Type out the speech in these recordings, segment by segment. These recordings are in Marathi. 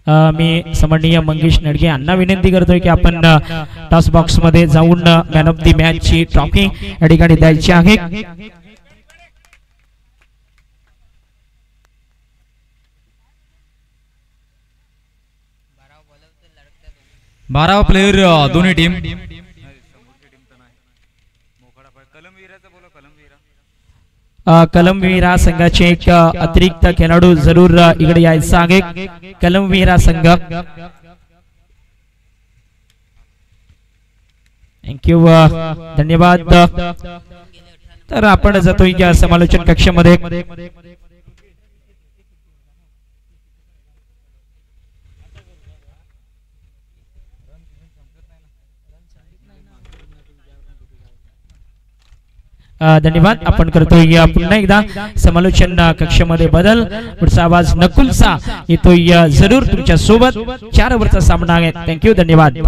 मी सन्माननीय मंगेश नडगे यांना विनंती करतोय की आपण टॉस बॉक्स मध्ये जाऊन मॅन ऑफ द मॅच ची ट्रॉफी या ठिकाणी द्यायची आहे। 12 प्लेयर दोन्ही टीम। कलमवीरा संघाचे एक अतिरिक्त खेळाडू जरूर इकडे यायचा आहे। कलमवीरा संघ थँक्यू धन्यवाद। तर आपण जातोय या समालोचन कक्षामध्ये। धन्यवाद। आपण करतोय पुन्हा एकदा समालोचन कक्षामध्ये बदल। पुढचा आवाज नकुलचा येतोय जरूर तुमच्या सोबत। 4 ओव्हरचा सामना आहे। थँक्यू धन्यवाद।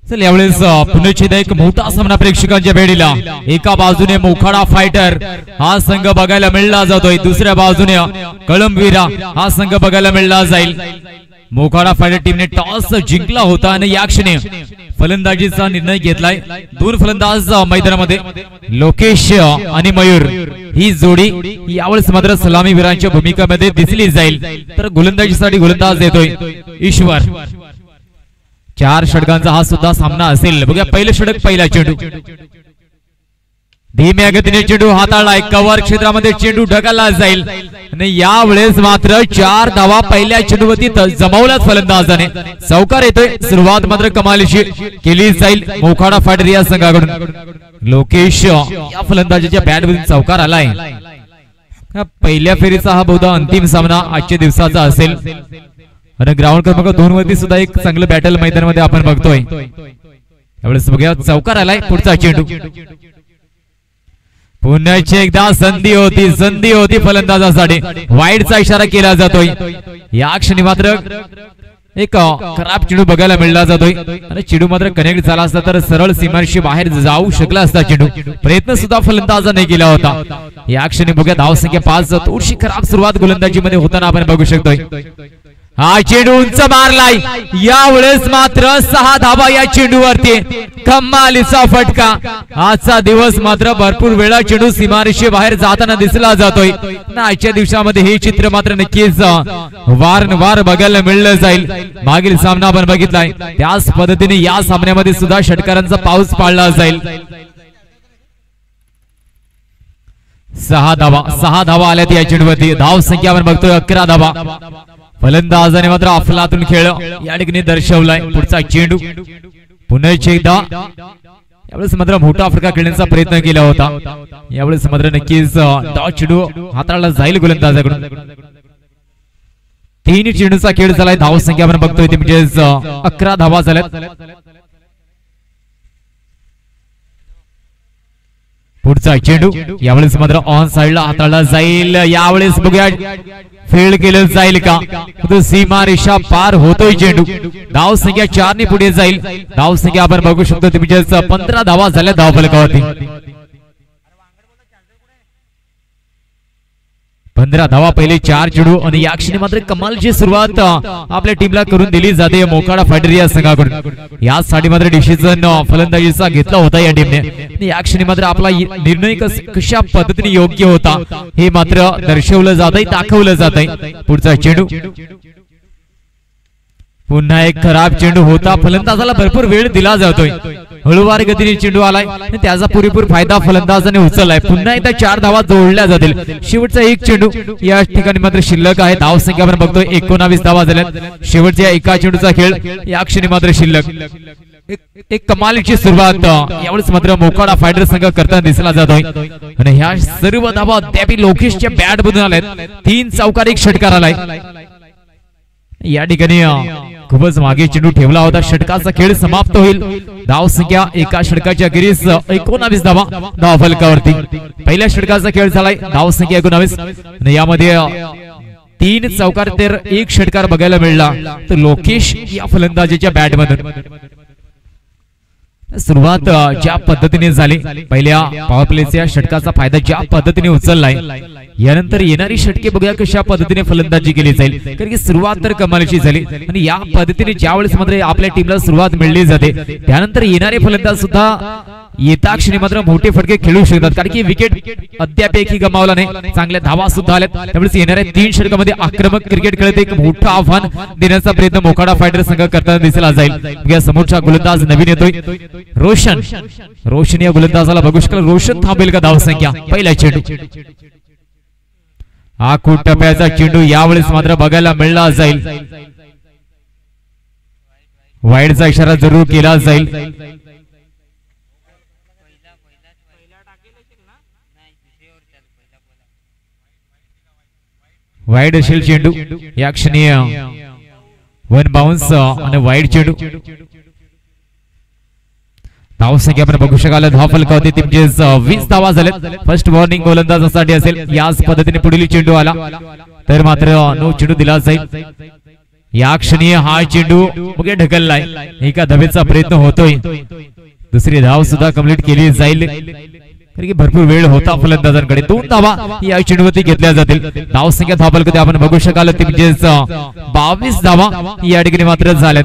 चल यावेळेस पुण्याची एक मोठा सामना प्रेक्षकांच्या भेटीला। एका बाजूने मोखाडा फायटर हा संघ बघायला मिळला जातोय, दुसऱ्या बाजूने कलमवीरा हा संघ बघायला मिळला जाईल। मोखाडा फायटर टीमने टॉस जिंकला होता आणि या क्षणी फलंदाजीचा निर्णय घेतलाय। 2 फलंदाज मैदानामध्ये लोकेश आणि मयूर ही जोडी यावेळेस मात्र सलामीवीरांच्या भूमिकेमध्ये दिसली जाईल। तर गोलंदाजीसाठी गोलंदाज येतोय ईश्वर। 4 षटकांचा हा सुद्धा सामना असेल। बघूया पहिलं षटक, पहिला चेंडू धीम्या गतीने चेंडू हाताळलाय। कव्हर क्षेत्रामध्ये चेंडू ढकलला जाईल आणि यावेळेस मात्र 4 धावा पहिल्या चेंडूवरती जमवल्यात फलंदाजाने। चौकार येतोय। सुरुवात मात्र कमालीची केली जाईल मोखाडा फायटर या संघाकडून। लोकेश या फलंदाजाच्या बॅटवरून चौकार आलाय। पहिल्या फेरीचा हा बहुधा अंतिम सामना आजच्या दिवसाचा असेल आणि ग्राउंड क्रमांक 2 वरती सुद्धा एक चांगलं बॅटल मैदानामध्ये आपण बघतोय। यावेळेस बघूया चौकार आलाय। पुढचा चेंडू पुन्हा एकदा संधी होती फलंदाजासाठी। वाईडचा इशारा केला जातोय। या क्षणी मात्र एक खराब चेंडू बघायला मिळला जातोय आणि चेंडू मात्र कनेक्ट झाला असता तर सरळ सीमारेषे बाहेर जाऊ शकला असता चेंडू। प्रयत्न सुद्धा फलंदाजाने केला होता। या क्षणी बघूया धावसंख्या 5। थोडीशी खराब सुरुवात गोलंदाजीमध्ये होताना आपण बघू शकतोय। हा चेंडू उंच मारलाय। यावेळेस मात्र 6 धावा या चेंडूवरती। कमालीचा फटका। आजचा दिवस मात्र भरपूर वेळा चेंडू सीमारेषे बाहेर जाताना दिसला जातोय। आजच्या दिवसामध्ये हे चित्र मात्र नक्कीच वारंवार बघायला मिळलं जाईल। मागील सामना आपण बघितलाय त्याच पद्धतीने या सामन्यामध्ये सुद्धा षटकारांचा पाऊस पाडला जाईल। 6 धावा आल्यात या चेंडूवरती। धाव संख्या आपण बघतोय 11 धावा। फलंदाजाने मात्र अफलातून खेळ या ठिकाणी दर्शवलाय। पुढचा चेंडू पुन्हा एकदा यावेळेस मात्र मोठा फटका खेळण्याचा प्रयत्न केला होता। यावेळेस मात्र नक्कीच चेंडू हाताळला जाईल गोलंदाजाकडून। 3 चेंडूचा खेळ झालाय। धाव संख्या आपण बघतोय ती म्हणजे 11 धावा झाल्यात। पुढचा चेंडू यावेळेस मात्र ऑन साइडला हाताळला जाईल। यावेळेस बघूया फील्ड केलं जाईल का। सीमा रेषा पार होतोय चेंडू। धाव संख्या 4 ने पुढे जाईल। धाव संख्या आपण बघू शकतो ती म्हणजे 15 धावा झाल्या धाव फलकावरती। 15 धावा पहिले 4 चेंडू आणि या क्षणी मात्र कमालची सुरुवात आपल्या टीमला करून दिली जाते मोखाडा फायटर या संघाकडून। यासाठी मात्र डिसिजन फलंदाजीचा घेतला होता या टीमने। या क्षणी मात्र आपला निर्णय कशा पद्धतीने योग्य होता हे मात्र दर्शवलं जातंय, दाखवलं जातंय। पुढचा चेंडू पुन्हा एक खराब चेंडू होता। फलंदाजाला भरपूर वेळ दिला जातोय। हळूवार गतीने चेंडू आलाय आणि त्याचा पुरेपूर फायदा फलंदाजाने उचललाय। पुन्हा एकदा 4 धावा जोडल्या जातील। शेवटचा एक चेंडू या ठिकाणी मात्र शिल्लक आहे। धाव संख्या आपण बघतोय 19 धावा झाल्यात। शेवटच्या एका चेंडूचा खेळ या क्षणी मात्र शिल्लक। एक कमालीची सुरुवात यावेळेस मात्र मोखाडा फायटर संघ करताना दिसला जातोय आणि ह्या सर्व धावा अद्याप लोकेशच्या बॅट मधून आल्यात। 3 चौकार 1 षटकार आलाय। या ठिकाणी खूपच मागे चेंडू ठेवला होता। षटकाचा खेळ समाप्त होईल। धाव संख्या एका षटकाच्या अखेरीस 19 धावा धाव फलकावरती। पहिल्या षटकाचा खेळ झालाय। धाव संख्या 19 आणि यामध्ये 3 चौकार तर 1 षटकार बघायला मिळला तर लोकेश या फलंदाजीच्या बॅट मधून। सुरुवात ज्या पद्धतीने झाली पहिल्या पॉवर प्लेच्या षटकाचा फायदा ज्या पद्धतीने उचललाय यानंतर येणारी षटके बघूया कशा पद्धतीने फलंदाजी केली जाईल, कारण की सुरुवात तर कमालीची झाली आणि या पद्धतीने ज्यावेळेस मात्र आपल्या टीमला सुरुवात मिळली जाते त्यानंतर येणारे फलंदाज सुद्धा येता क्षणी मात्र मोठे फटके खेळू शकतात, कारण की विकेट अद्याप एकही गमावला नाही, चांगल्या धावा सुद्धा आल्यात, त्यामुळे येणाऱ्या 3 षटकामध्ये आक्रमक क्रिकेट खेळत एक मोठं आव्हान देण्याचा प्रयत्न मोखाडा फायटर संघ करताना दिसला जाईल। या समोरचा गोलंदाज नवीन येतोय रोशन या गोलंदाजाला बघू शकाल, रोशन थांबेल का धावसंख्या, पहिला चेंडू हा खूप टप्प्याचा चेंडू यावेळेस मात्र बघायला मिळला जाईल, वाईडचा इशारा जरूर केला जाईल। वाईड असेल चेंडू, या क्षणी 1 बाउन्स आणि वाईड चेंडू, धावसंख्या आपण बघू शकाल धाव फलकावती टीमचे 20 धावा झालेत, फर्स्ट वॉर्निंग गोलंदाजासाठी असेल, याच पद्धतीने पुढील चेंडू आला तर मात्र नो चेंडू दिला जाईल। या क्षणी हा चेंडू बघे ढकललाय, एका धावेचा प्रयत्न होतोय, दुसरी धाव सुद्धा कंप्लीट केली जाईल, भरपूर वेळ होता फलंदाजांकडे, 2 धावा या चेंडूवरती घेतल्या जातील। धावसंख्या धावफलकावती आपण बघू शकाल टीमचे 22 धावा या ठिकाणी मात्र झाल्यात,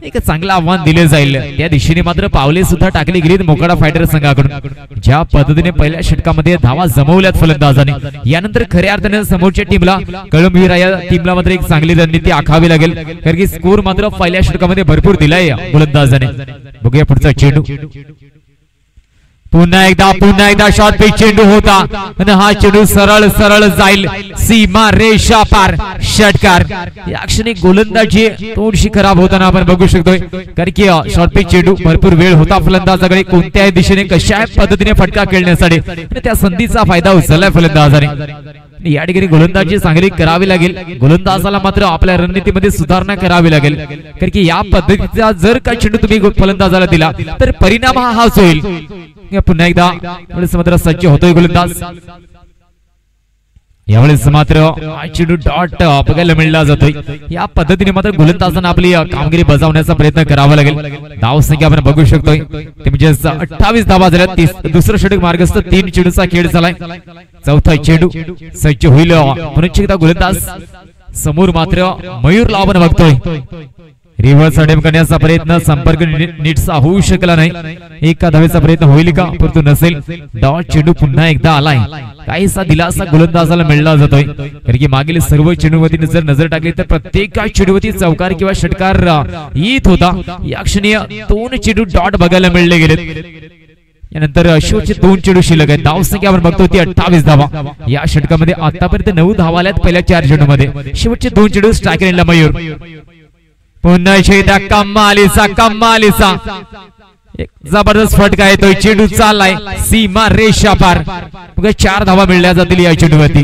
एक चांगलं आव्हान दिले जाईल, त्या दिशेने मात्र पावले सुद्धा टाकली गेलीत मोखाडा फायटर संघाकडून, ज्या पद्धतीने पहिल्या षटकामध्ये धावा जमवल्यात फलंदाजांनी, यानंतर खऱ्या अर्थाने समोरच्या टीमला कळंबीर या टीमला मात्र एक चांगली रणनीती आखावी लागेल, कारण की स्कोर मात्र पहिल्या षटकामध्ये भरपूर दिलाय गोलंदाजाने। बघूया पुढचा चेंडू, पुन्हा एकदा शॉर्ट पिच चेंडू होता आणि हा चेंडू सरळ जाईल सीमा रेषा पार, षटकार। या क्षणी गोलंदाजी थोडीशी खराब होताना आपण बघू शकतोय, कारण की शॉर्ट पिच चेंडू भरपूर वेळ होता फलंदाजाकडे कोणत्याही दिशेने कशा पद्धतीने फटका खेळण्यासाठी, आणि त्या संधीचा फायदा उचललाय फलंदाजाने। या ठिकाणी गोलंदाजी चांगली करावी लागेल, गोलंदाजाला मात्र आपल्या रणनीतीमध्ये सुधारणा करावी लागेल, कारण की या पद्धतीचा जर का चेंडू तुम्ही फलंदाजाला दिला तर परिणाम हाच होईल। पुन्हा एकदा मात्र सज्ज होतोय गोलंदाज, यावेळेस मात्र चेंडू डॉट बघायला मिळला जातोय, या पद्धतीने मात्र गोलंदाजांना आपली कामगिरी बजावण्याचा प्रयत्न करावा लागेल। धावसंख्या आपण बघू शकतोय ते म्हणजे 28 धावा झाल्या, दुसरं षटक मार्गस्थ 3 चेंडूचा खेळ झालाय, चौथा चेंडू सज्ज होईल म्हणून एकदा गोलंदाज समोर मात्र मयूर लावून बघतोय, रिव्हर्स अटेम्प्ट करण्याचा प्रयत्न संपर्क नीटचा होऊ शकला नाही, एका धावेचा प्रयत्न होईल का परंतु नसेल, डॉट चेंडू पुन्हा एकदा आलाय, काहीसा दिलासा गोलंदाजाला मिळला जातोय, कारण की मागील सर्व चेंडूवरती जर नजर टाकली तर प्रत्येक चेंडूवरती चौकार किंवा षटकार येत होता, या क्षणी 2 चेंडू डॉट बघायला मिळले गेलेत, यानंतर शेवटचे 2 चेंडू शिल्लक आहेत। धावसंख्या आपण बघतो ती 28 धावा, या षटकामध्ये आतापर्यंत 9 धावा आल्यात पहिल्या 4 चेंडूमध्ये, शेवटचे 2 चेंडू स्ट्राईक रेंजला मयूर, पुन्हा एकदा कमालीचा एक जबरदस्त फटका येतोय, चेंडू चाललाय सीमा रेषा पार, 4 धावा मिळल्या जातील या चेंडूवरती।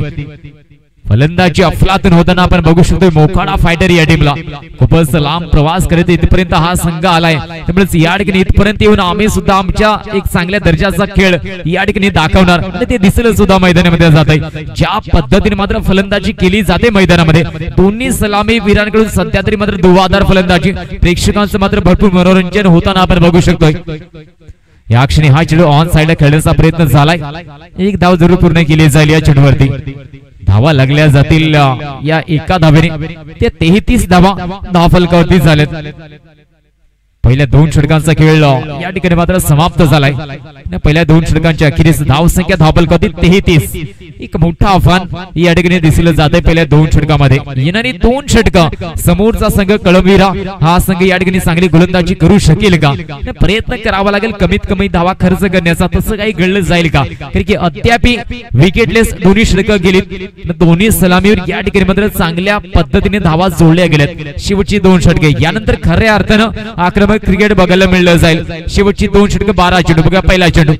फलंदाजी अफलातून होताना आपण बघू शकतो मोखाडा फायटर या टीमला खूपच लांब प्रवास करत इथपर्यंत हा संघ आलाय, त्यामुळे या ठिकाणी इथपर्यंत येऊन आम्ही सुद्धा आमच्या एक चांगल्या दर्जाचा खेळ या ठिकाणी दाखवणार आणि ते दिसलं सुद्धा मैदानामध्ये जात आहे। ज्या पद्धतीने मात्र फलंदाजी केली जाते मैदानामध्ये, दोन्ही सलामी वीरांकडून सध्या तरी मात्र दुवादार फलंदाजी, प्रेक्षकांचं मात्र भरपूर मनोरंजन होताना आपण बघू शकतोय। या क्षणी हा चेंडू ऑन साइडला खेळण्याचा प्रयत्न झालाय, एक धाव जरूर पूर्ण केली जाईल या चेंडूवरती, धावा लागल्या जातील या एका धावेने, ते 33 धावा धावफलकावरती झालेत। पहिल्या 2 षटकांचा खेळ या ठिकाणी मात्र समाप्त झालाय, पहिल्या 2 षटकांच्या अखेरीस धावसंख्या धावफलकावरती 33, एक मोठा आव्हान या ठिकाणी दिसलं जात आहे पहिल्या 2 षटकामध्ये। येणारी 2 षटक समोरचा संघ कळंबीरा हा संघ या ठिकाणी चांगली गोलंदाजी करू शकेल का, प्रयत्न करावा लागेल कमीत कमी धावा खर्च करण्याचा, तसं काही घडलं जाईल का, कारण की अद्याप विकेटलेस दोन्ही षटकं गेलीत, दोन्ही सलामीवर या ठिकाणी मात्र चांगल्या पद्धतीने धावा जोडल्या गेल्यात। शेवटची 2 षटके यानंतर खऱ्या अर्थानं आक्रमक क्रिकेट बघायला मिळलं जाईल। शेवटची 2 षटकं 12 चेंडू, बघा पहिला चेंडू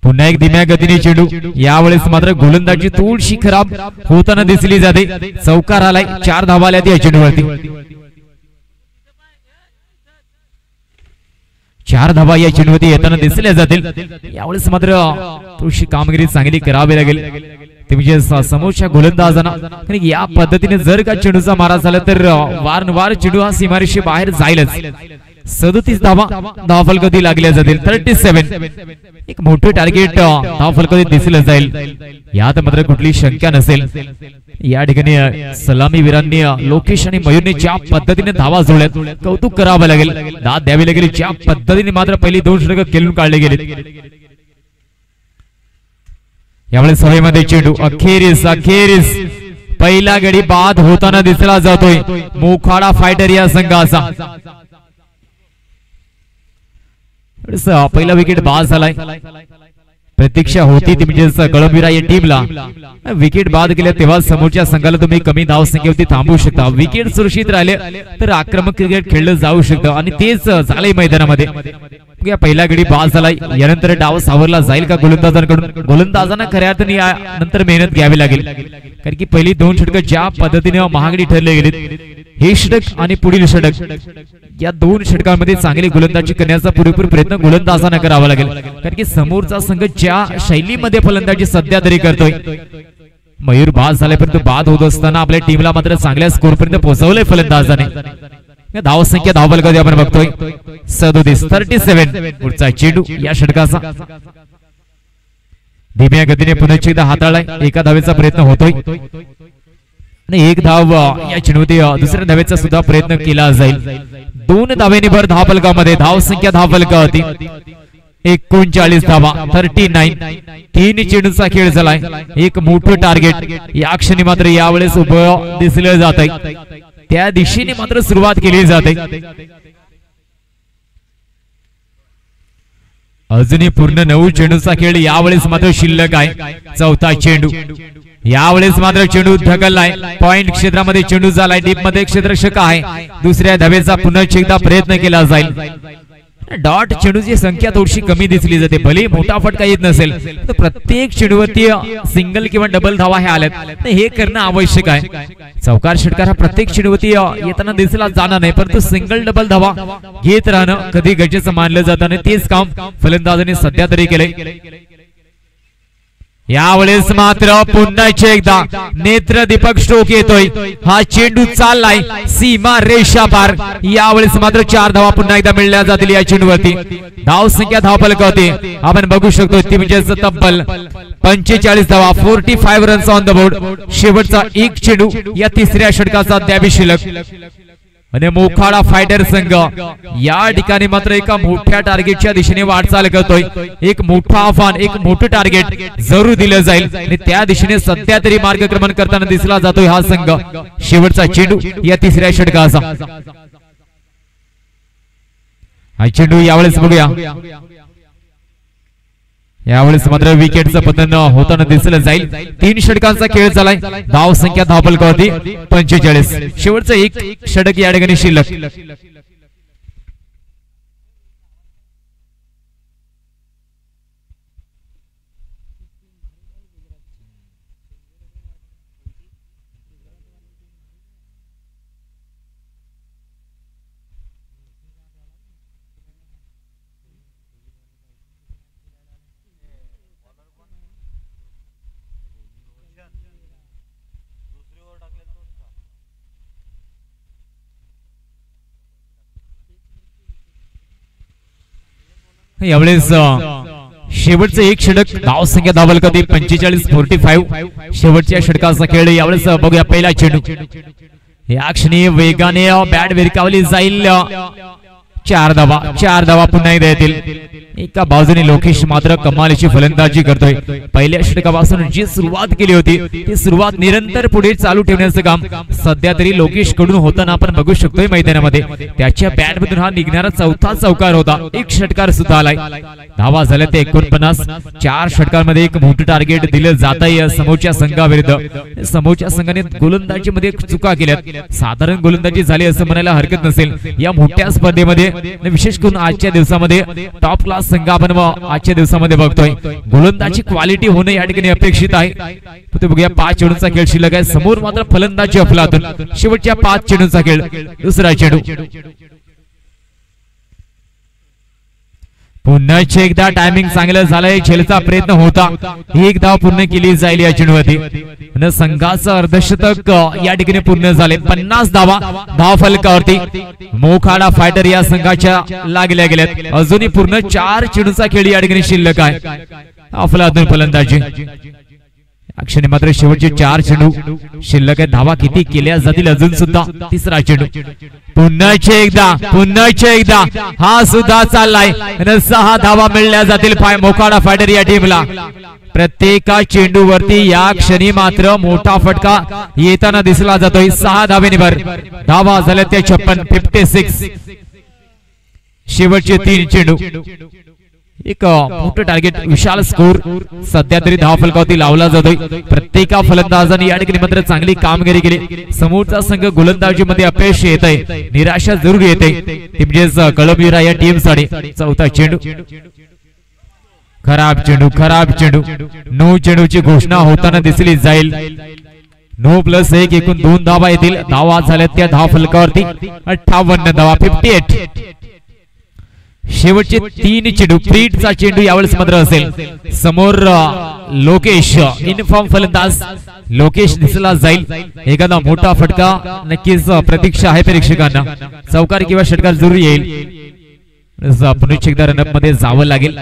पुन्हा एक धीम्या गतीने चेंडू, यावेळेस मात्र गोलंदाजी थोडीशी खराब होताना दिसली जाते, चौकार आलाय, 4 धावा आल्या या चेंडूवरती, 4 धावा या चेंडूवरती येताना दिसल्या जातील। यावेळेस मात्र थोडीशी कामगिरी चांगली करावी लागेल म्हणजे समोरच्या गोलंदाजांना, कारण या पद्धतीने जर का चेंडूचा मारा झाला तर वारंवार चेंडू हा सीमारेषे बाहेर जाईलच, 37 धावा फलकावरती लागल्या जातील 37 एक मोठे टार्गेट धावा फलकावरती दिसलं जाईल यात मात्र कुठली शंका नसेल या ठिकाणी सलामी वीरांनी लोकेश आणि मयूरने ज्या पद्धतीने धावा जोडल्यात कौतुक करावं लागेल दाद द्यावी लागेल ज्या पद्धतीने मात्र पहिली 2 षटकं खेळून काढले गेले यावेळेस सभेमध्ये चेंडू अखेरीस पहिला गडी बाद होताना दिसला जातोय मोखाडा फायटर या संघाचा पहिला विकेट बाद झालाय प्रतीक्षा होती ती म्हणजे कळंबिरा या टीमला विकेट बाद केल्या तेव्हा समोरच्या संघाला तुम्ही कमी धाव संख्येवरती थांबवू शकता विकेट सुरक्षित राहिले तर आक्रमक क्रिकेट खेळलं जाऊ शकतं आणि तेच झालंय मैदानामध्ये या पहिला गडी बाद झालाय यानंतर डाव सावरला जाईल का गोलंदाजांकडून गोलंदाजांना खऱ्या अर्थाने नंतर मेहनत घ्यावी लागेल कारण की पहिली 2 षटकं ज्या पद्धतीने महागडी ठरले गेलीत हे षटक आणि पुढील षटक या 2 षटकांमध्ये चांगली गोलंदाजी करण्याचा पुरेपूर प्रयत्न गोलंदाजांना करावा लागेल कारण की समोरचा संघ ज्या शैलीमध्ये फलंदाजी सध्या तरी करतोय मयूर बाद झाले परंतु बाद होत असताना आपल्या टीमला मात्र चांगल्या स्कोर पर्यंत पोहोचवलंय फलंदाजाने धाव संख्या धाव फलकावरती आपण बघतोय 37 पुढचा चेंडू या षटकाचा धीम्या गतीने पुन्हा एकदा हाताळलाय एका धावेचा प्रयत्न होतोय आणि एक धाव या चेंडूवरती दुसऱ्या धावेचा सुद्धा प्रयत्न केला जाईल 2 धावेने भर धाव फलकामध्ये धाव संख्या धाव फलकावरती 39 धावा 39 3 चेंडूचा खेळ झालाय एक मोठं टार्गेट या क्षणी मात्र यावेळेस उभं दिसलं जात आहे त्या दिशेने मात्र सुरुवात केली जाते अजूनही पूर्ण 9 चेंडूचा खेळ यावेळेस मात्र शिल्लक आहे चौथा चेंडू यावेळेस मात्र चेंडू ढकललाय पॉइंट क्षेत्रामध्ये चेंडू झालाय डीप मध्ये क्षेत्ररक्षक आहे दुसऱ्या धावेचा पुन्हा एकदा प्रयत्न केला जाईल डॉट चेंडूची संख्या थोडीशी कमी दिसली जाते भले मोठा फटका येत नसेल तर प्रत्येक चेंडूवरती सिंगल किंवा डबल धावा हे आल्यात हे करणं आवश्यक आहे चौकार षटकार हा प्रत्येक चेंडूवरती येताना दिसला जाणार नाही परंतु सिंगल डबल धावा घेत राहणं कधी गरजेचं मानलं जातं आणि तेच काम फलंदाजांनी सध्या तरी केलंय यावेळेस मात्र पुन्हा एकदा नेत्र दीपक स्ट्रोक येतोय हा चेंडू चाललाय सीमा रेषा पार यावेळेस मात्र 4 धावा पुन्हा एकदा मिळल्या जातील या चेंडूवरती धाव संख्या धाव फलकावरती आपण बघू शकतो ती म्हणजे तब्बल 45 धावा 45 रन्स ऑन द बोर्ड शेवटचा एक चेंडू या तिसऱ्या षटकाचा द्यावी शिल्लक आणि मोखाडा फायटर संघ या ठिकाणी मात्र एका मोठ्या टार्गेटच्या दिशेने वाटचाल करतोय एक मोठा आव्हान एक मोठं टार्गेट जरूर दिलं जाईल आणि त्या दिशेने सध्या तरी मार्गक्रमण करताना दिसला जातोय हा संघ शेवटचा चेंडू या तिसऱ्या षटकाचा हा चेंडू यावेळेस बघूया यावेळेस मात्र विकेटचं पतन होताना दिसलं जाईल 3 षटकांचा खेळ झालाय धाव संख्या धाव फलकावरती 45 शेवटचं एक षटक या ठिकाणी शिल्लक यावेळेस शेवटचं एक षटक धाव संख्या धाव फलकावरती 45 शेवटच्या षटकाचा खेळ यावेळेस बघूया पहिला चेंडू या क्षणी वेगाने बॅट विरकावली जाईल 4 धावा पुन्हा एकदा येतील एका बाजूने लोकेश मात्र कमालीची फलंदाजी करतोय पहिल्या षटकापासून जी सुरुवात केली होती ती सुरुवात निरंतर पुढे चालू ठेवण्याचं काम सध्या तरी लोकेश कडून होताना आपण बघू शकतोय मैदानामध्ये त्याच्या बॅट मधून हा निघणारा चौथा चौकार होता एक षटकार सुद्धा आलाय धावा झाल्या ते 49 4 षटकांमध्ये एक मोठं टार्गेट दिलं जात आहे समोरच्या संघाविरुद्ध समोरच्या संघाने गोलंदाजीमध्ये चुका केल्यात साधारण गोलंदाजी झाली असं म्हणायला हरकत नसेल या मोठ्या स्पर्धेमध्ये विशेष करून आजच्या दिवसामध्ये टॉप क्लास संघ आपण आजच्या दिवसामध्ये बघतोय गोलंदाजी क्वालिटी होणं या ठिकाणी अपेक्षित आहे बघूया 5 चेंडूंचा खेळ शिल्लक आहे समोर मात्र फलंदाजी अफलातून शेवटच्या 5 चेंडूंचा खेळ दुसरा चेंडू पुन्हा एकदा टायमिंग चांगलं झालंय. झेलचा प्रयत्न होता, एक धाव पूर्ण केली जाईल या चेंडूवरती. संघाचं अर्धशतक या ठिकाणी पूर्ण झाले. 50 धावा धाव फलकावरती. मोखाडा फायटर या संघाच्या लागल्या गेल्यात. अजूनही पूर्ण 4 चेंडूचा खेळ या ठिकाणी शिल्लक आहे. अफलातून फलंदाजी. अक्षणी मात्र शेवटचे 4 चेंडू शिल्लक आहे. धावा किती केल्या जातील अजून सुद्धा. तिसरा चेंडू पुन्हा एकदा हा सुद्धा चाललाय. 6 धावा मिळल्या जातील मोखाडा फायटर या टीमला. प्रत्येक चेंडूवरती या क्षणी मात्र मोठा फटका येताना दिसला जातोय. 6 धावेने भर. धावा झाल्या त्या 56. शेवटचे 3 चेंडू. एक मोठं टार्गेट, विशाल स्कोर सध्या तरी धाव फलकावरती लावला जातोय. प्रत्येक फलंदाजांनी या ठिकाणी मात्र चांगली कामगिरी केली. समोरचा संघ गोलंदाजीमध्ये अपयश येत आहे, निराशा जरूर येते. म्हणजेच कळमवीरा या टीम साठी. चौथा चेंडू खराब चेंडू. 9 चेंडूची घोषणा होताना दिसली जाईल. 9+1 एकूण 2 धावा येतील. धावा झाल्या त्या धाव फलकावरती 58 धावा. 58. शेवटचे 3 चेंडू. फ्रीडचा चेंडू यावेळेस मात्र असेल. समोर लोकेश, इनफॉर्म फलंदाज लोकेश दिसला जाईल. एखादा मोठा फटका नक्कीच प्रतीक्षा आहे प्रेक्षकांना. चौकार किंवा षटकार जरूर येईल. पुन्हा एकदा रनअप मध्ये जावं लागेल.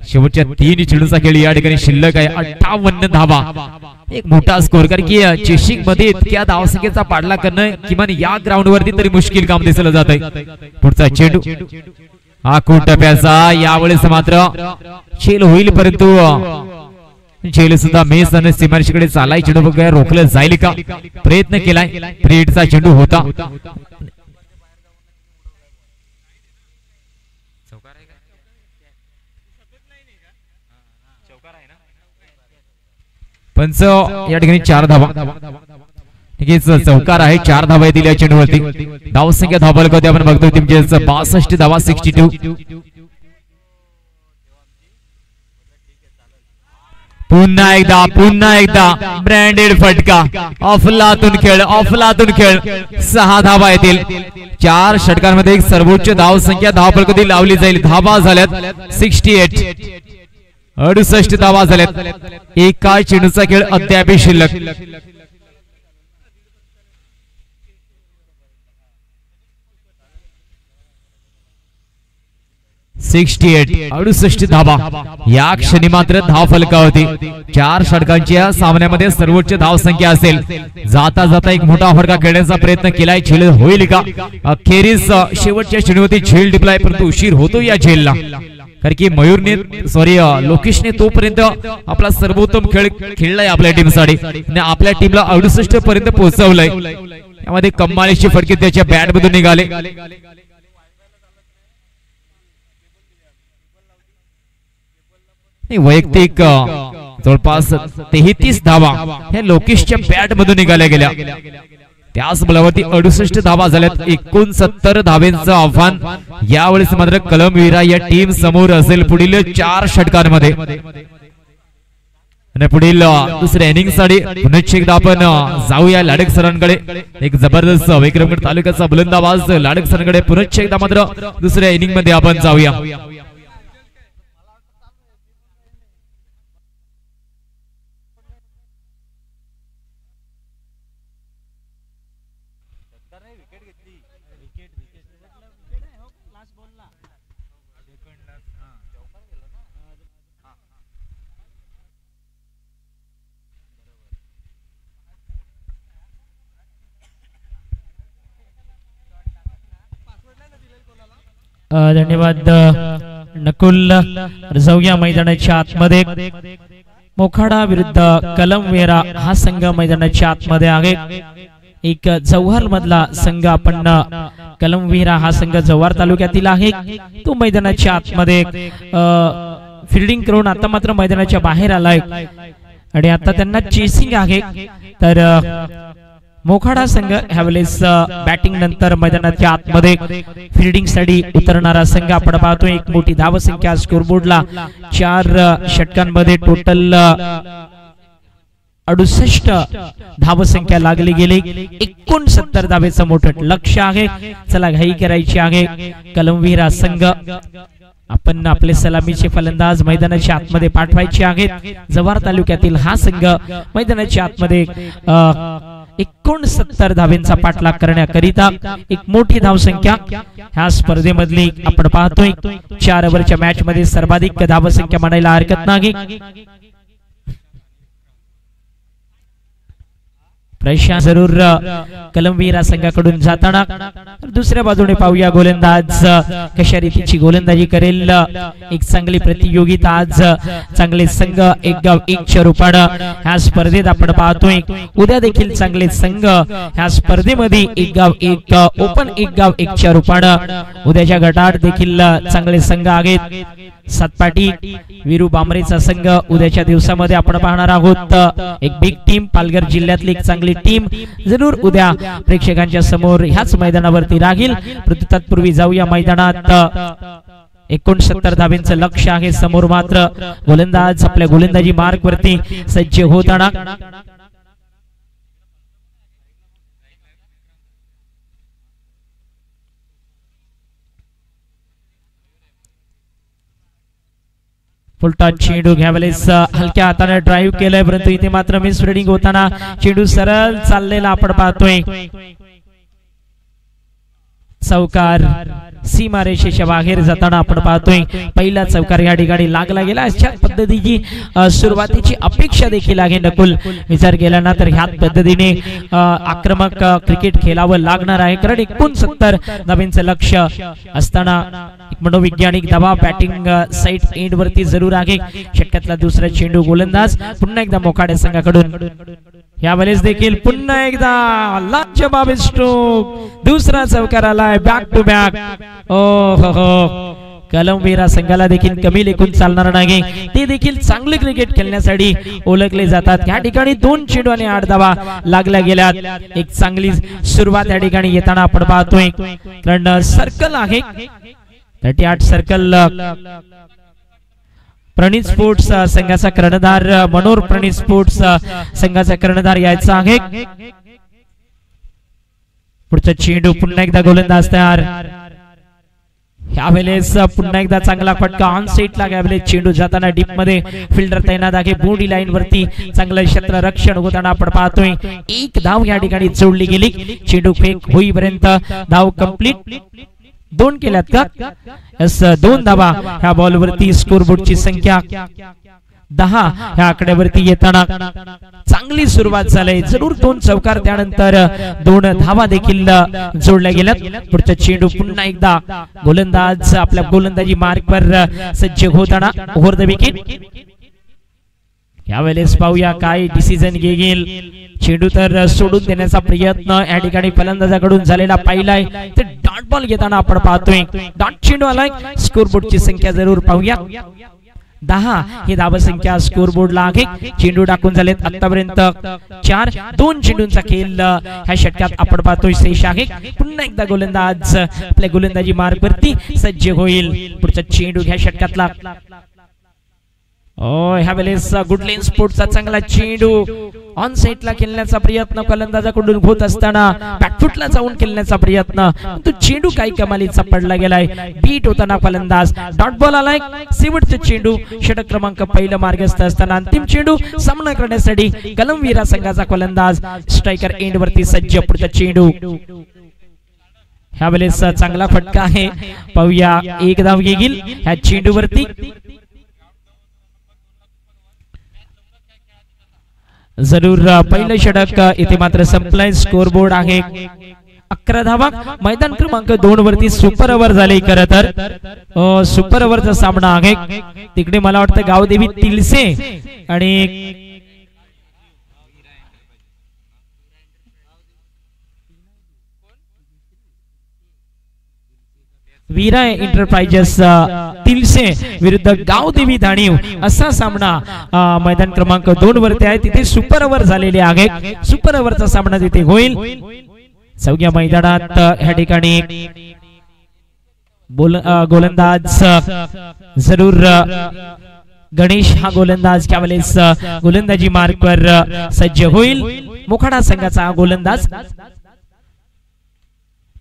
शेवटच्या 3 चेंडूचा खेळ या ठिकाणी शिल्लक आहे. 58 धावा. एक मोठा स्कोर. कारण की चेसिंग मध्ये इतक्या धावसंख्येचा पाडला करणं किमान या ग्राउंड वरती तरी मुश्किल काम दिसलं जात आहे. पुढचा चेंडू हा टप्प्याचा. यावेळेस मात्र खेळ होईल, परंतु झेल सुद्धा मेस आणि सीमारेषेकडे चालाय. चेंडू बघा रोखलं जाईल का, प्रयत्न केलाय. फ्रीडचा चेंडू होता. पंच या ठिकाणी 4 धावा. चौकार आहे. 4 धावा दिल्या चेंडूवरती. धावसंख्या धाव फलकावरती आपण बघतो टीमचे 62 धावा. 62. पुन्हा एकदा ब्रँडेड फटका. अफलातून खेळ. 6 धावा येतील. 4 षटकांमध्ये एक सर्वोच्च धाव संख्या धाव फलकावरती लावली जाईल. धावा झाल्यात 68. 68 धावा झाल्यात. एका चेंडूचा खेळ अद्याप शिल्लक. 68 धावा. या क्षणी मात्र धाव फलकावरती. 4 षटकांच्या सामन्यामध्ये सर्वोच्च धाव संख्या असेल. जाता एक मोठा फटका खेळण्याचा प्रयत्न केलाय. झेल होईल का. अखेरीस शेवटच्या चेंडूवरती झेल टिपलाय, परंतु उशीर होतो या झेलला. कारण की मयूरने लोकेशने तोपर्यंत आपला सर्वोत्तम खेळ खेळलाय आपल्या टीमसाठी आणि आपल्या टीमला 68 पर्यंत पोहोचवलंय. यामध्ये कमालीचे फटके त्याच्या बॅट मधून निघाले. वैयक्तिक जवळपास 33 धावा ह्या लोकेशच्या बॅट मधून निघाल्या गेल्या. त्याच बलावरती 68 धावा झाल्यात. 69 धावेंचं आव्हान यावेळेस मात्र कलमवीरा या टीम समोर असेल पुढील 4 षटकांमध्ये. आणि पुढील दुसऱ्या इनिंग साठी पुन्हा एकदा आपण जाऊया लाडक सरांकडे. एक जबरदस्त विक्रमगड तालुक्याचा बुलंदाबाज लाडक सरांकडे पुन्हा एकदा मात्र दुसऱ्या इनिंग मध्ये आपण जाऊया. धन्यवाद नकुल. जाऊया मैदानाच्या आतमध्ये. मोखाडा विरुद्ध कलमवीरा हा संघ मैदानाच्या आतमध्ये आहे. एक जव्हार मधला संघ आपण कलमवीरा हा संघ जव्हार तालुक्यातील आहे. तो मैदानाच्या आतमध्ये फिल्डिंग करून आता मात्र मैदानाच्या बाहेर आलाय आणि आता त्यांना चेसिंग आहे. तर मोखाडा संघ ह्यावेळेस बॅटिंग नंतर मैदानाच्या आतमध्ये फिल्डिंग साठी उतरणारा संघ आपण पाहतो. एक मोठी धावसंख्या स्कोरबोर्डला 4 षटकांमध्ये टोटल 68 धावसंख्या लागली गेली. 69 धावेचं मोठं लक्ष्य आहे. चला घाई करायची आहे. कलमवीरा संघ आपण आपले सलामीचे फलंदाज मैदानाच्या आतमध्ये पाठवायचे आहेत। जव्हार तालुक्यातील हा संघ मैदानाच्या आतमध्ये 69 धावेंचा पाठलाग करण्याकरिता एक मोठी धावसंख्या ह्या स्पर्धेमधली आपण पाहतोय। 4 ओव्हरच्या मॅच मध्ये सर्वाधिक धावसंख्या म्हणायला हरकत नाही। प्रयत्न जरूर कलमवीरा संघाकडून जाताना। दुसऱ्या बाजूने पाहूया गोलंदाज कशा रीतीची गोलंदाजी करेल। एक चांगली प्रतियोगिता आज चांगले संघ एक गाव एकच्या रूपानं ह्या स्पर्धेत आपण पाहतोय। उद्या देखील चांगले संघ ह्या स्पर्धेमध्ये एक गाव एक ओपन एक गाव एकच्या रूपानं उद्याच्या गटात देखील चांगले संघ आहेत। सातपाटी वीरू बांबरेचा संघ उद्याच्या दिवसामध्ये आपण पाहणार आहोत। एक बिग टीम पालघर जिल्ह्यातली एक चांगली टीम जरूर उद्या प्रेक्षकांच्या समोर ह्याच मैदानावरती राहील। परंतु तत्पूर्वी जाऊया मैदानात। 69 धावेंचं लक्ष आहे समोर। मात्र गोलंदाज आपल्या गोलंदाजी मार्क वरती सज्ज होताना। फुलटॉस चेंडू घ्यावेळेस हलक्या हाताने ड्राईव्ह केलंय, परंतु इथे मात्र मिस रिडिंग होताना चेंडू सरळ चाललेला आपण पाहतोय। चौकार सीमारेषेच्या बाहेर जाताना आपण पाहतोय। पहिला चौकार या ठिकाणी लागला गेला। अशा पद्धतीची सुरुवातीची अपेक्षा देखील आहे नकुल विचार केला ना तर ह्याच पद्धतीने आक्रमक क्रिकेट खेळावं लागणार आहे। कारण 69 धावेंचं लक्ष असताना एक मनोवैज्ञानिक दबाव बॅटिंग साइड एंड वरती जरूर आहे। षटकातला दुसरा चेंडू गोलंदाज पुन्हा एकदा मोखाडे संघाकडून। यावेळेस देखील पुन्हा एकदा लाजवाब स्ट्रोक दुसरा चौकार आलाय बॅक टू बॅक। कलमवीरा संघाला देखील कमी लेखून चालणार नाही। ते देखील चांगले क्रिकेट खेळण्यासाठी ओळखले जातात। या ठिकाणी 2 चेंडू आणि 8 धावा लागल्या गेल्यात। एक चांगली सुरुवात या ठिकाणी येताना आपण पाहतोय। कारण सर्कल आहे 38 सर्कल। प्रणित स्पोर्ट्स संघाचा कर्णधार मनोर प्रणित स्पोर्ट्स संघाचा कर्णधार यायचा आहे। पुढचा चेंडू पुन्हा एकदा गोलंदाज तयार। यावेळेस पुन्हा एकदा चांगला फटका ऑन साइडला। यावेळेस चेंडू जाताना डीप मध्ये फिल्डर तैनात आहे। बोर्डी लाईन वरती चांगलं क्षेत्ररक्षण होताना आपण पाहतोय। एक धाव या ठिकाणी जोडली गेली। चेंडू फेक होईपर्यंत धाव कंप्लीट 2 केल्यात का? यस 2 धावा ह्या बॉल वरती। स्कोर बोर्डची संख्या 10 ह्या आकड्यावरती येताना चांगली सुरुवात झाली। जरूर 2 चौकार त्यानंतर 2 धावा देखील जोडल्या गेल्यात। पुढचा चेंडू पुन्हा एकदा गोलंदाज आपल्या गोलंदाजी मार्कवर सज्ज होताना ओव्हर द विकेट। यावेळेस पाहूया काय डिसिजन घेईल। चेंडू तर सोडून देण्याचा प्रयत्न या ठिकाणी फलंदाजाकडून झालेला पाहिलाय। ते डॉट बॉल घेताना आपण पाहतोय। डॉट चेंडू आलाय। स्कोर बोर्डची संख्या जरूर पाहूया 10 ही धावसंख्या स्कोर बोर्डला आहे। चेंडू टाकून झालेत आतापर्यंत 4। 2 चेंडूंचा खेळ ह्या षटकात आपण पाहतोय शेष आहे। पुन्हा एकदा गोलंदाज आपल्या गोलंदाजी मार्क वरती सज्ज होईल। पुढचा चेंडू ह्या षटकातला ह्यावेळेस गुडलेन स्पोर्ट्सचा चांगला चेंडू ऑन साइडला खेळण्याचा प्रयत्न फलंदाजाकडून होत असताना बॅकफुटला जाऊन खेळण्याचा प्रयत्न। तो चेंडू काही कमालीचा पडला गेलाय। बीट होताना फलंदाज डॉट बॉल आलाय। शेवटचा चेंडू षटक क्रमांक 1 मार्गस्थ असताना अंतिम चेंडू सामना करण्यासाठी कलमवीरा संघाचा फलंदाज स्ट्रायकर एंड वरती सज्ज। पुढचा चेंडू ह्यावेळेस चांगला फटका आहे। पाहूया 1 धाव घेईल ह्या चेंडू वरती। जरूर पहिलं षटक इथे मात्र संपलाय। स्कोर बोर्ड आहे 11 धावा। मैदान क्रमांक 2 वरती सुपर ओव्हर झाले। खरं तर सुपर ओव्हरचा सामना आहे। तिकडे मला वाटतं गावदेवी तिलसे आणि वीरा एंटरप्राइजेस तिलसे विरुद्ध गावदेवी धाणीव असा सामना मैदान क्रमांक 2 वरती आहे। तिथे सुपर ओव्हर झालेले आहे। सुपर ओव्हरचा सामना तिथे होईल। चौथ्या मैदानात ह्या ठिकाणी गोलंदाज जरूर गणेश हा गोलंदाज त्यावेळेस गोलंदाजी मार्कवर सज्ज होईल। मोखाडा संघाचा गोलंदाज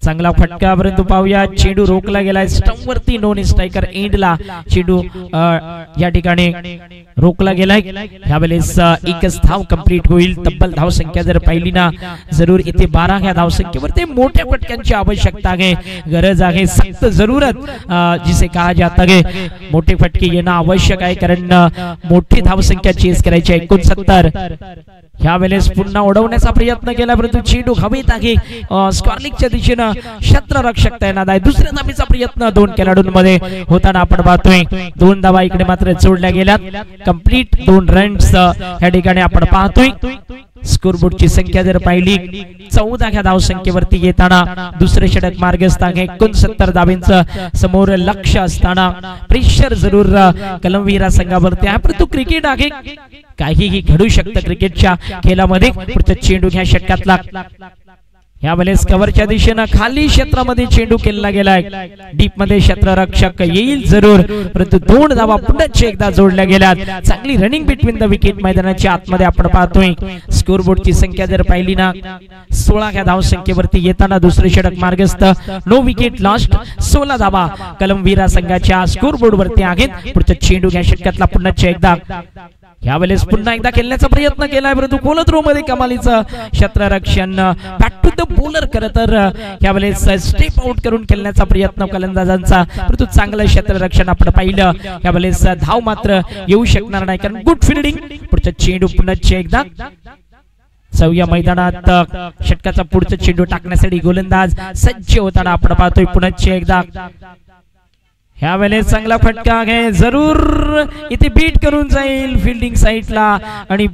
चांगला फटका, परंतु पाहूया चेंडू रोखला गेलाय स्टंप वरती. नॉन स्ट्रायकर एंडला चेंडू या ठिकाणी रोखला गेलाय. यावेळेस एकच धाव कंप्लीट होईल. तब्बल धाव संख्या जर पाहिली ना जरूर इथे 12 ह्या धाव संख्येवरती मोठ्या फटक्यांची आवश्यकता आहे, गरज आहे, सख्त जरूरत जिसे कहा जाता है. मोठे फटके येणं आवश्यक आहे कारण मोठी धाव संख्या चेस करायची आहे. 69 ह्या वेळेस पुन्हा उडवण्याचा प्रयत्न केला परंतु चेंडू हवेत आहे. स्कॉर्लिंगच्या दिशेनं क्षेत्ररक्षक तैनात आहे. दुसऱ्या धावेचा प्रयत्न 2 खेळाडूंमध्ये होताना आपण पाहतोय. 2 धावा इकडे मात्र जोडल्या गेल्यात. कंप्लीट 2 रन्स या ठिकाणी आपण पाहतोय. स्कोरबोर्डची संख्या जर पाहिली 14 ह्या धाव संख्येवरती येताना दुसरे षटक मार्गस्थ आहे. 69 धावांचं समोर लक्ष असताना प्रेशर जरूर कलमवीरा संघावरती आहे परंतु क्रिकेट आहे, काहीही घडू शकतं क्रिकेटच्या खेळामध्ये. पुढचा चेंडू ह्या षटकातला यावेळेस कव्हरच्या दिशेनं खाली क्षेत्रामध्ये चेंडू केला गेलाय. डीप मध्ये क्षेत्ररक्षक येईल जरूर परंतु 2 धावा पुन्हा एकदा जोडल्या गेल्यात. चांगली रनिंग बिटवीन द विकेट मैदानाच्या आतमध्ये आपण पाहतोय. स्कोरबोर्डची संख्या जर पाहिली ना 16 ह्या धाव संख्येवरती येताना दुसरे षटक मार्गस्थ. No wicket lost. 16 धावा कलमवीरा संघाच्या स्कोरबोर्ड वरती आहेत. पुढचा चेंडू या षटकातला पुन्हा एकदा यावेळेस पुन्हा एकदा खेळण्याचा प्रयत्न केलाय परंतु कोलथ्रो मध्ये कमालीचं क्षेत्ररक्षण. बॅक टू द बॉलर खरं तर यावेळेस स्टेप आउट करून खेळण्याचा प्रयत्न फलंदाजांचा परंतु चांगलं क्षेत्ररक्षण आपण पाहिलं. यावेळेस धाव मात्र येऊ शकणार नाही कारण गुड फिल्डिंग. पुढचा चेंडू पुन्हा एकदा सौया मैदानात षटकाचा पुढचा चेंडू टाकण्यासाठी गोलंदाज सज्ज होताना आपण पाहतोय. पुन्हा एकदा ह्या वेळेस चांगला फटका आहे जरूर इथे बीट करून जाईल फिल्डिंग साईडला आणि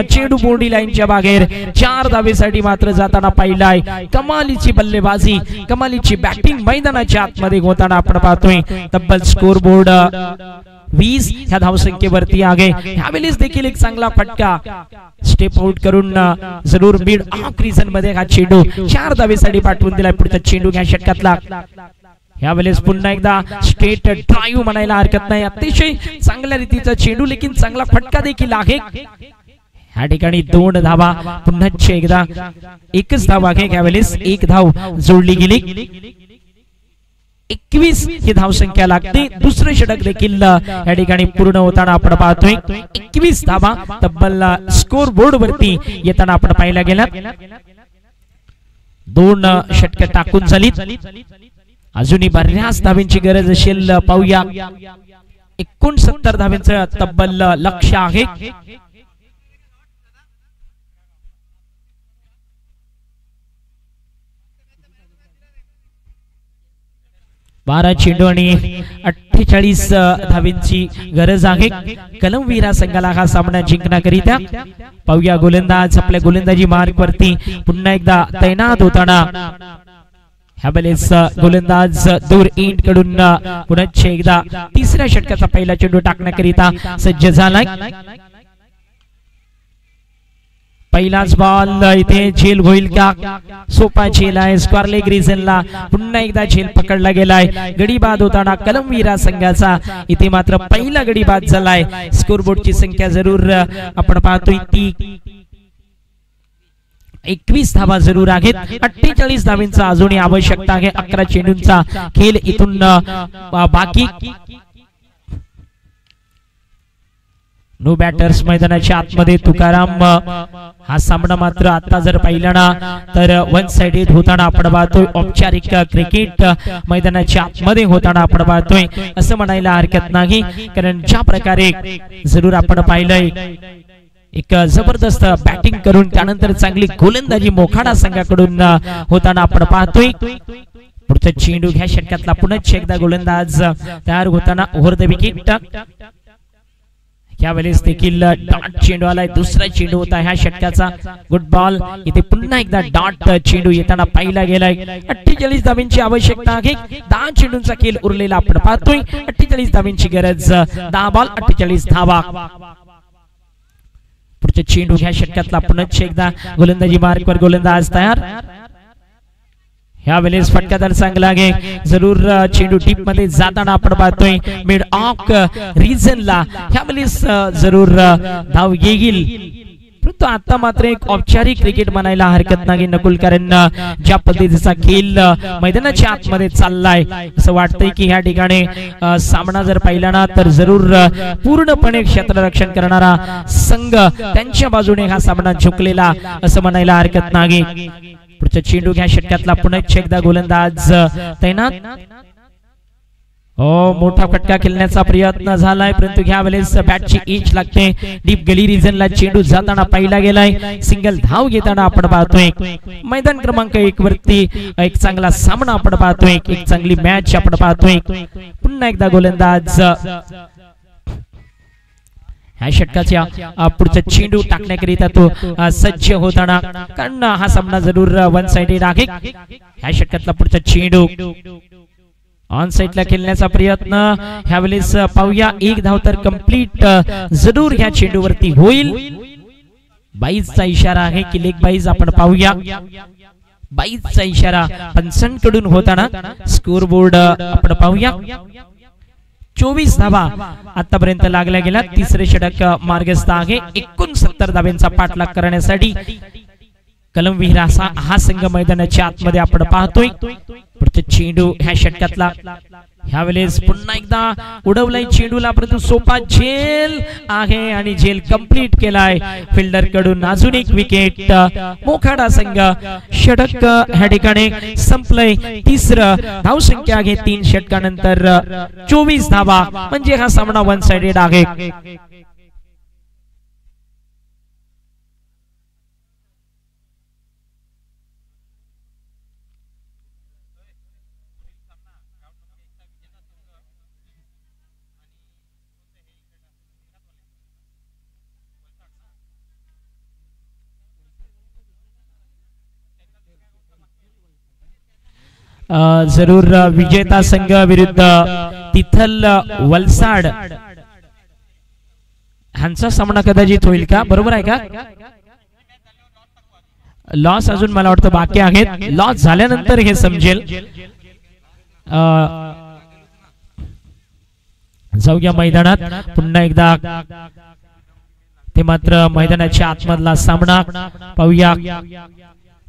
चेंडू बोर्डी लाईनच्या बाहेर. 4 धावेसाठी मात्र जाताना पाहिलाय. कमालीची बल्लेबाजी, कमालीची बॅटिंग मैदानाच्या आतमध्ये होताना आपण पाहतोय. तब्बल स्कोर बोर्ड 20 ह्या धाव संख्येवरती आहे. ह्यावेळेस देखील एक चांगला फटका स्टेप आउट करून जरूर मिड ऑफ रिजन मध्ये हा चेंडू 4 धावेसाठी पाठवून दिलाय. पुढचा चेंडू ह्या षटकातला यावेळेस पुन्हा एकदा स्ट्रेट ड्राईव्ह म्हणायला हरकत नाही. अतिशय चांगल्या रीतीचा चेंडू लेकिन चांगला फटका देखील आहे. या ठिकाणी 2 धावा पुन्हा एकदा एकच धाव आहे. यावेळेस 1 धाव जोडली गेली. 21 ही धाव संख्या लागते. दुसरे षटक देखील या ठिकाणी पूर्ण होताना आपण पाहतोय. 21 धावा तब्बल स्कोर बोर्ड वरती येताना आपण पाहायला गेला. 2 षटक टाकून झालीत. अजूनही बऱ्याच धावांची गरज असेल. पाहूया 69 धावांचं तब्बल लक्ष आहे. बारा चेंडू आणि 48 धावांची गरज आहे कलमवीरा संघाला हा सामना जिंकण्याकरिता. पाहूया गोलंदाज आपल्या गोलंदाजी मार्ग वरती पुन्हा एकदा तैनात होताना. ह्यावेळेस गोलंदाज दूर एंड कडून पुन्हा एकदा तिसऱ्या षटकाचा पहिला चेंडू टाकण्याकरिता सज्ज झालाय. पहिलाच बॉल इथे झेल होईल का? सोपा झेल आहे. स्क्वेअर लेग रिजनला पुन्हा एकदा झेल पकडला गेलाय. गडी बाद होताना कलमवीरा संघाचा इथे मात्र पहिला गडी बाद झालाय. स्कोरबोर्डची संख्या जरूर आपण पाहतोय ती 21 धावा जरूर आहेत. 48 धावांचा अजूनही आवश्यकता आहे. 11 चेंडूंचा खेळ इथून बाकी. नो बॅटर्स मैदानाच्या आतमध्ये तुकाराम. हा सामना मात्र आता जर पाहिला ना तर वन साइडेड होताना आपण पाहतोय. औपचारिक क्रिकेट मैदानाच्या आतमध्ये होताना आपण पाहतोय असं म्हणायला हरकत नाही कारण ज्या प्रकारे जरूर आपण पाहिलंय एक जबरदस्त बॅटिंग करून त्यानंतर चांगली गोलंदाजी मोखाडा संघाकडून होताना आपण पाहतोय. पुढचा चेंडू ह्या षटकातला पुन्हा एकदा गोलंदाज तयार होताना ओव्हर द विकेट. यावेळेस देखील डॉट चेंडू आलाय. दुसरा चेंडू होता ह्या षटकाचा. Good ball. इथे पुन्हा एकदा डॉट चेंडू येताना पाहिला गेलाय. 48 धावांची आवश्यकता आहे. 10 चेंडूंचा खेळ उरलेला आपण पाहतोय. 48 धावांची गरज. 10 बॉल 48 धावा. पुढचा चेंडू ह्या षटकातला पुन्हा एकदा गोलंदाजी मार्कवर गोलंदाज तयार. ह्यावेळेस फटकादार चांगला आहे जरूर. चेंडू डीप मध्ये जाताना आपण पाहतोय मिड ऑफ रिजनला. ह्यावेळेस जरूर धाव येईल परंतु आता मात्र एक औपचारिक क्रिकेट म्हणायला हरकत नाही नकुलकरांना ज्या पद्धतीचा खेळ मैदानाच्या आतमध्ये चाललाय असं वाटतंय की ह्या ठिकाणी सामना जर पाहिला ना तर जरूर पूर्णपणे क्षेत्ररक्षण करणारा संघ त्यांच्या बाजूने हा सामना झुकलेला असं म्हणायला हरकत नाही। पुढचा चेंडू ह्या षटकातला पुन्हा एकदा गोलंदाज तैनात। मोठा फटका खेळण्याचा प्रयत्न झालाय परंतु ह्या वेळेस बॅटची एज लागते। डीप गली रिजनला चेंडू जाताना पाहिला गेलाय। सिंगल धाव घेताना आपण पाहतोय मैदान क्रमांक 1 वरती एक चांगला सामना आपण पाहतोय, एक चांगली मॅच आपण पाहतोय। पुन्हा एकदा गोलंदाज ह्या षटकाच्या पुढचा चेंडू टाकण्याकरिता तो सज्ज होताना, कारण हा सामना जरूर वन साइडेड आहे। ह्या षटकातला पुढचा चेंडू ऑन साइडला खेळण्याचा प्रयत्न ह्या वेळेस पाहूया। एक धाव तर कंप्लीट जरूर ह्या चेंडूवरती होईल। 22 चा इशारा आहे की लेग बाईज आपण पाहूया। 22 चा इशारा पंचांकडून होताना स्कोर बोर्ड आपण पाहूया। 24 धावा आतापर्यंत लागल्या गेल्या। तिसरे षटक मार्गस्थ आहे। 69 धावांचा पाठलाग करण्यासाठी कलमविर हा संघ मैदानाच्या आतमध्ये आपण पाहतोय। पुढचा चेंडू ह्या षटकातला ह्या वेळेस पुन्हा एकदा उडवलाय चेंडूला परंतु सोपा झेल आहे आणि झेल कंप्लीट केलाय फिल्डर कडून। अजून एक विकेट मोखाडा संघ। षटक ह्या ठिकाणी संपलंय। तिसरं धावसंख्या आहे 3 षटकानंतर 24 धावा, म्हणजे हा सामना वन साइडेड आहे। जरूर विजेता संघ विरुद्ध तिथल वलसाड ह्यांचा सामना कदाचित होईल का? बरोबर आहे का? लॉस अजून मला वाटतं बाकी आहेत। लॉस झाल्यानंतर हे समजेल। जाऊया मैदानात पुन्हा एकदा। ते मात्र मैदानाच्या आतमधला सामना पाहूया।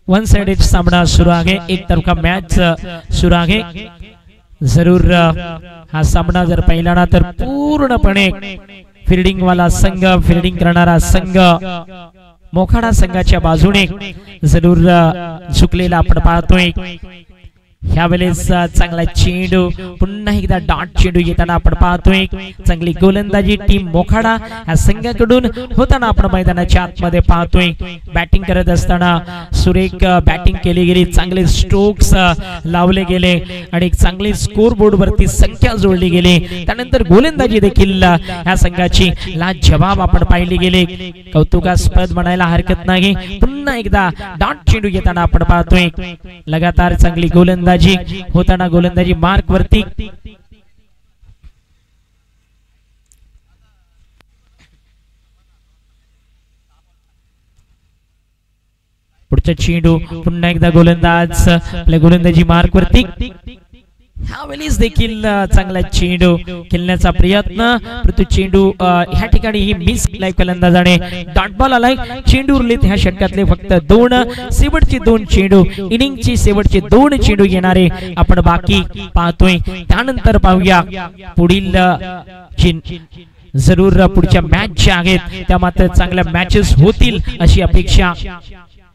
वन साइडेड सामना सुरू आहे, एक तरफा मॅच सुरू आहे। जरूर हा सामना जर पाहिला ना तर पूर्णपणे फिल्डिंग वाला संघ, फिल्डिंग करणारा संघ मोखाडा संघाच्या बाजूने जरूर झुकलेला आपण पाहतोय। ह्या वेळेस चांगला चेंडू पुन्हा एकदा डॉट चेंडू येताना आपण पाहतोय। चांगली गोलंदाजी टीम मोखाडा ह्या संघाकडून होताना आपण मैदानाच्या आतमध्ये पाहतोय। बॅटिंग करत असताना सुरेख बॅटिंग केली गेली, चांगले स्ट्रोक्स लावले गेले आणि एक चांगली स्कोर बोर्ड वरती संख्या जोडली गेली। त्यानंतर गोलंदाजी देखील ह्या संघाची लाजवाब आपण पाहिली गेली, कौतुकास्पद म्हणायला हरकत नाही। पुन्हा एकदा डॉट चेंडू येताना आपण पाहतोय। लगातार चांगली गोलंदाजी होताना गोलंदाजी मार्क वरती। पुढचा चेंडू पुन्हा एकदा गोलंदाज आपल्या गोलंदाजी मार्क वरती। ह्या वेळेस देखील चांगला चेंडू खेळण्याचा प्रयत्न परंतु चेंडू ह्या ठिकाणी ही मिस केलाय फलंदाजाने। डॉट बॉल आलाय। चेंडू उरलेत ह्या षटकातले फक्त 2, शेवटचे 2 चेंडू, इनिंगचे शेवटचे 2 चेंडू येणारे आपण बाकी पाहतोय। त्यानंतर पाहूया पुढील जरूर पुढच्या मॅच ज्या आहेत त्या मात्र चांगल्या मॅचेस होतील अशी अपेक्षा।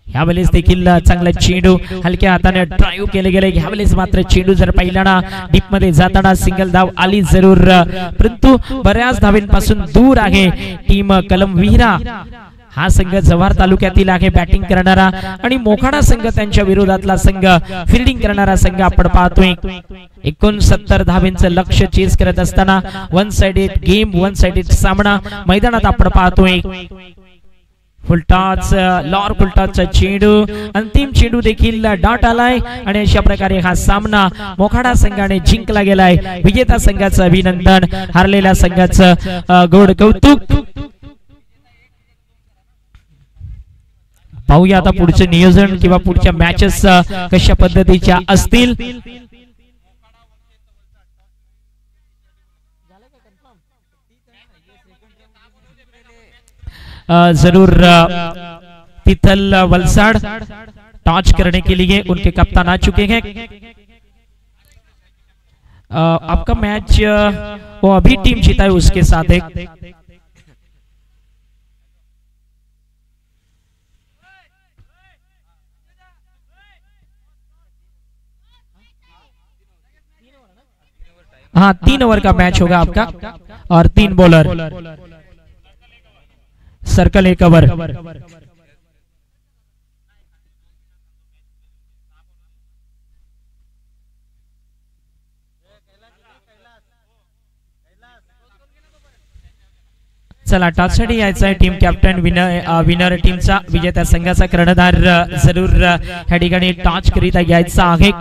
ह्या वेळेस देखील चांगला चेंडू हलक्या हाताने ड्राइव्ह केले गेले। ह्या वेळेस मात्र चेंडू जर पाहिला ना डीप मध्ये जाताना सिंगल धाव आली जरूर, परंतु बऱ्याच धावांपासून दूर आहे टीम कलमविरा। हा संघ जव्हार तालुक्यातील आहे बॅटिंग करणारा आणि मोखाडा संघ त्यांच्या विरोधातला संघ फिल्डिंग करणारा संघ आपण पाहतोय। 69 धावांचं लक्ष्य चेस करत असताना one sided game, one sided सामना मैदानात आपण पाहतोय। फुलटॉस लॉर फुलटॉसचा चेंडू, अंतिम चेंडू देखील डॉट आलाय आणि अशा प्रकारे हा सामना मोखाडा संघाने जिंकला गेलाय। विजेता संघाचं अभिनंदन, हारलेल्या संघाचं गोड कौतुक। पाहूया आता पुढचे नियोजन किंवा पुढच्या मॅचेस कशा पद्धतीच्या असतील। जरूर तिथल वलसाड़ टॉच करने के लिए उनके कप्तान आ चुके हैं। आपका मैच वो अभी टीम जीता है उसके साथ एक हाँ 3 ओवर का मैच होगा आपका और 3 बॉलर सर्कल 1 ओवर। चला टॉचसाठी यायचा आहे टीम कॅप्टन विनर टीमचा विजेत्या संघाचा कर्णधार जरूर ह्या ठिकाणी टॉच करीता यायचा आहे।